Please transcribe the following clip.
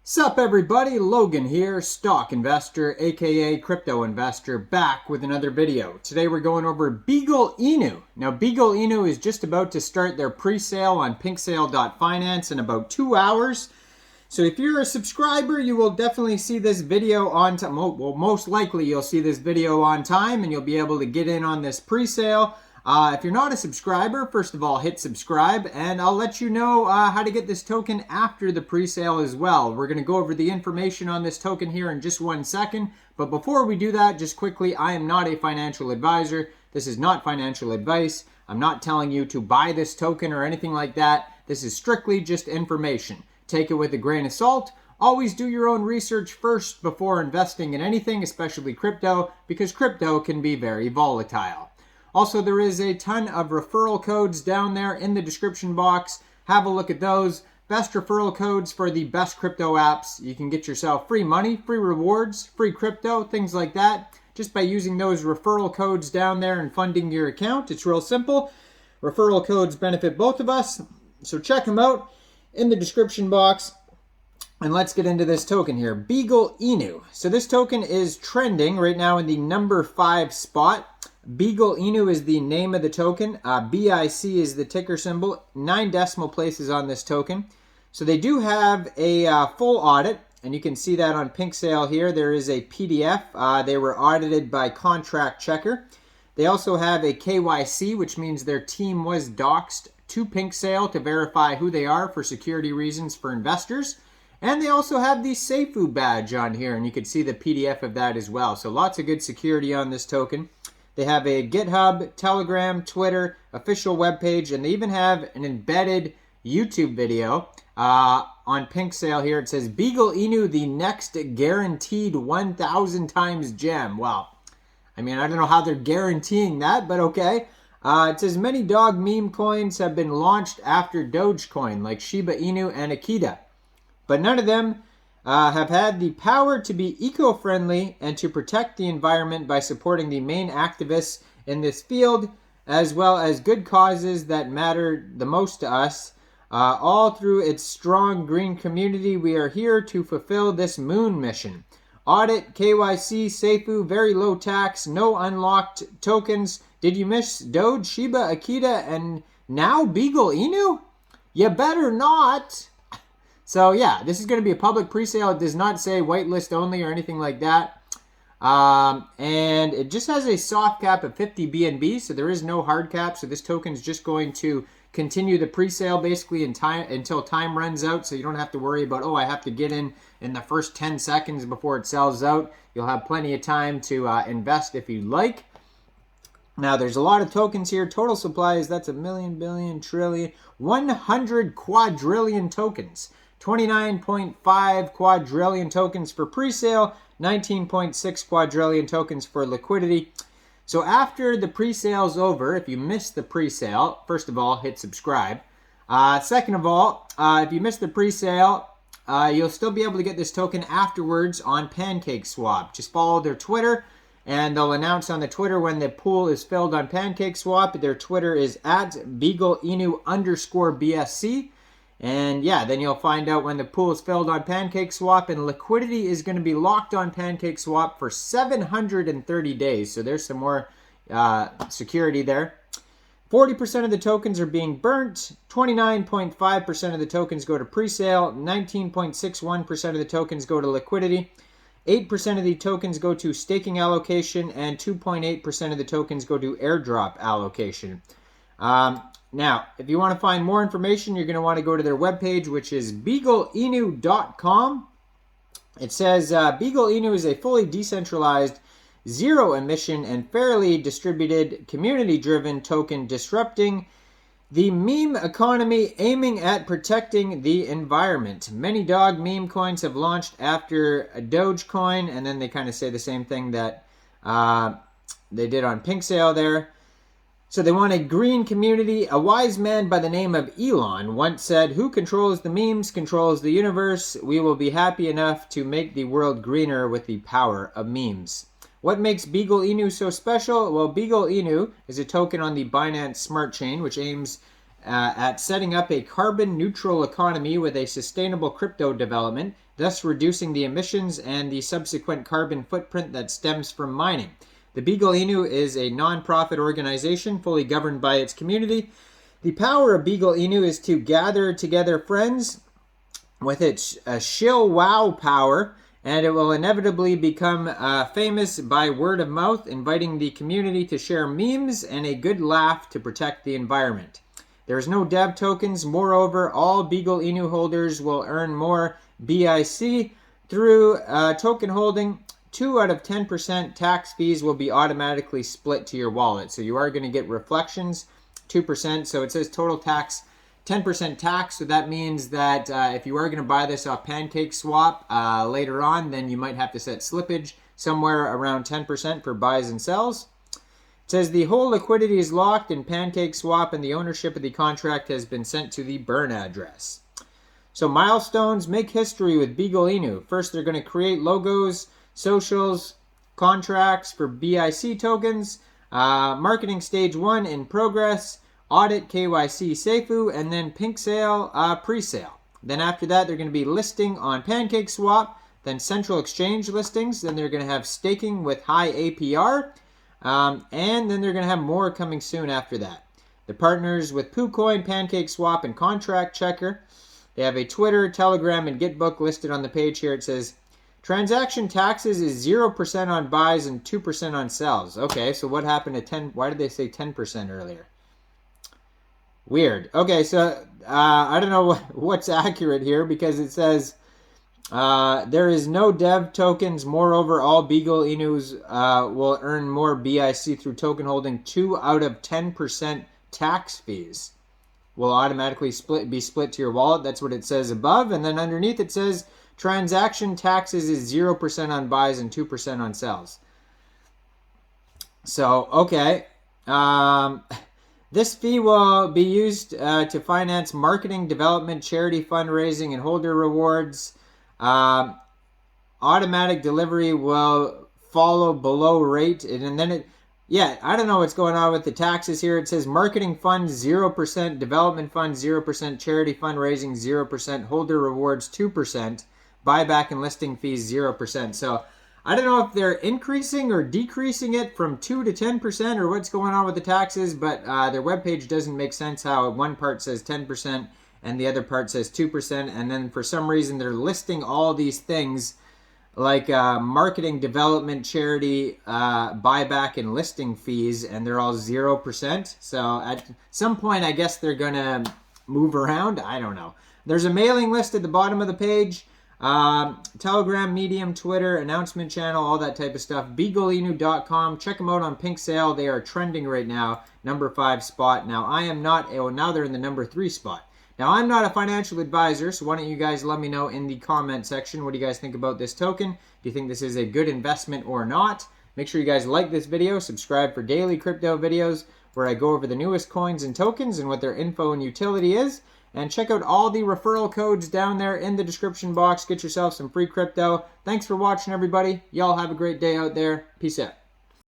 Sup everybody, Logan here, stock investor aka crypto investor, back with another video. Today we're going over Beagle Inu. Now Beagle Inu is just about to start their pre-sale on pinksale.finance in about 2 hours. So if you're a subscriber, you will definitely see this video on time. Well, most likely you'll see this video on time and you'll be able to get in on this pre-sale. If you're not a subscriber, first of all, hit subscribe, and I'll let you know how to get this token after the pre-sale as well. We're going to go over the information on this token here in just 1 second, but before we do that, just quickly, I am not a financial advisor. This is not financial advice. I'm not telling you to buy this token or anything like that. This is strictly just information. Take it with a grain of salt. Always do your own research first before investing in anything, especially crypto, because crypto can be very volatile. Also, there is a ton of referral codes down there in the description box. Have a look at those. Best referral codes for the best crypto apps. You can get yourself free money, free rewards, free crypto, things like that, just by using those referral codes down there and funding your account. It's real simple. Referral codes benefit both of us, so check them out in the description box. And let's get into this token here, Beagle Inu. So this token is trending right now in the number 5 spot. Beagle Inu is the name of the token. BIC is the ticker symbol. 9 decimal places on this token. So they do have a full audit, and you can see that on PinkSale here. There is a PDF. They were audited by Contract Checker. They also have a KYC, which means their team was doxed to PinkSale to verify who they are for security reasons for investors. And they also have the Seifu badge on here, and you can see the PDF of that as well. So lots of good security on this token. They have a GitHub, Telegram, Twitter, official webpage, and they even have an embedded YouTube video on PinkSale here. It says, Beagle Inu, the next guaranteed 1,000 times gem. Well, I mean, I don't know how they're guaranteeing that, but okay. It says, many dog meme coins have been launched after Dogecoin, like Shiba Inu and Akita. But none of them have had the power to be eco-friendly and to protect the environment by supporting the main activists in this field, as well as good causes that matter the most to us. All through its strong green community, we are here to fulfill this moon mission. Audit, KYC, Seifu, very low tax, no unlocked tokens. Did you miss Doge, Shiba, Akita, and now Beagle Inu? You better not. So yeah, this is going to be a public pre-sale. It does not say whitelist only or anything like that. And it just has a soft cap of 50 BNB, so there is no hard cap. So this token is just going to continue the pre-sale basically until time runs out. So you don't have to worry about, oh, I have to get in the first 10 seconds before it sells out. You'll have plenty of time to invest if you'd like. Now, there's a lot of tokens here. Total supply is, that's a million, billion, trillion, 100 quadrillion tokens. 29.5 quadrillion tokens for pre-sale, 19.6 quadrillion tokens for liquidity. So after the pre-sale's over, if you missed the pre-sale, first of all, hit subscribe. Second of all, if you missed the pre-sale, you'll still be able to get this token afterwards on PancakeSwap. Just follow their Twitter, and they'll announce on the Twitter when the pool is filled on PancakeSwap. Their Twitter is @BeagleInu_BSC. And yeah, then you'll find out when the pool is filled on PancakeSwap, and liquidity is going to be locked on PancakeSwap for 730 days. So there's some more security there. 40% of the tokens are being burnt. 29.5% of the tokens go to pre-sale. 19.61% of the tokens go to liquidity. 8% of the tokens go to staking allocation, and 2.8% of the tokens go to airdrop allocation. Now, if you want to find more information, you're going to want to go to their webpage, which is beagleinu.com. It says, Beagle Inu is a fully decentralized, zero-emission, and fairly distributed, community-driven token disrupting the meme economy, aiming at protecting the environment. Many dog meme coins have launched after a Dogecoin, and then they kind of say the same thing that they did on PinkSale there. So they want a green community. A wise man by the name of Elon once said, who controls the memes controls the universe. We will be happy enough to make the world greener with the power of memes. What makes Beagle Inu so special? Well, Beagle Inu is a token on the Binance Smart Chain, which aims at setting up a carbon neutral economy with a sustainable crypto development, thus reducing the emissions and the subsequent carbon footprint that stems from mining. The Beagle Inu is a non-profit organization fully governed by its community. The power of Beagle Inu is to gather together friends with its shill wow power, and it will inevitably become famous by word of mouth, inviting the community to share memes and a good laugh to protect the environment. There is no dev tokens. Moreover, all Beagle Inu holders will earn more BIC through token holding. 2 out of 10% tax fees will be automatically split to your wallet. So you are going to get reflections, 2%. So it says total tax, 10% tax. So that means that if you are going to buy this off PancakeSwap later on, then you might have to set slippage somewhere around 10% for buys and sells. It says the whole liquidity is locked in PancakeSwap and the ownership of the contract has been sent to the burn address. So milestones, make history with Beagle Inu. First, they're going to create logos, socials, contracts for BIC tokens, marketing stage 1 in progress, audit KYC Seifu, and then pink sale pre-sale. Then after that, they're going to be listing on PancakeSwap, then central exchange listings, then they're going to have staking with high APR, and then they're going to have more coming soon after that. The partners with PooCoin, PancakeSwap, and Contract Checker. They have a Twitter, Telegram, and Gitbook listed on the page here. It says, transaction taxes is 0% on buys and 2% on sells. Okay, so what happened to 10? Why did they say 10% earlier? Weird. Okay, so I don't know what's accurate here because it says there is no dev tokens. Moreover, all Beagle Inus will earn more BIC through token holding. 2 out of 10% tax fees will automatically be split to your wallet. That's what it says above. And then underneath it says transaction taxes is 0% on buys and 2% on sells. So, okay. This fee will be used to finance marketing, development, charity fundraising, and holder rewards. Automatic delivery will follow below rate. And then I don't know what's going on with the taxes here. It says marketing funds 0%, development funds 0%, charity fundraising 0%, holder rewards 2%, buyback and listing fees 0%. So I don't know if they're increasing or decreasing it from 2 to 10% or what's going on with the taxes, but their webpage doesn't make sense how one part says 10% and the other part says 2%, and then for some reason they're listing all these things like marketing, development, charity, buyback, and listing fees, and they're all 0%. So at some point, I guess they're going to move around. I don't know. There's a mailing list at the bottom of the page. Telegram, Medium, Twitter, announcement channel, all that type of stuff. BeagleInu.com. Check them out on Pink Sale. They are trending right now. Number 5 spot. Now, I am not, now they're in the number 3 spot. Now, I'm not a financial advisor, so why don't you guys let me know in the comment section. What do you guys think about this token? Do you think this is a good investment or not? Make sure you guys like this video, subscribe for daily crypto videos where I go over the newest coins and tokens and what their info and utility is. And check out all the referral codes down there in the description box. Get yourself some free crypto. Thanks for watching, everybody. Y'all have a great day out there. Peace out.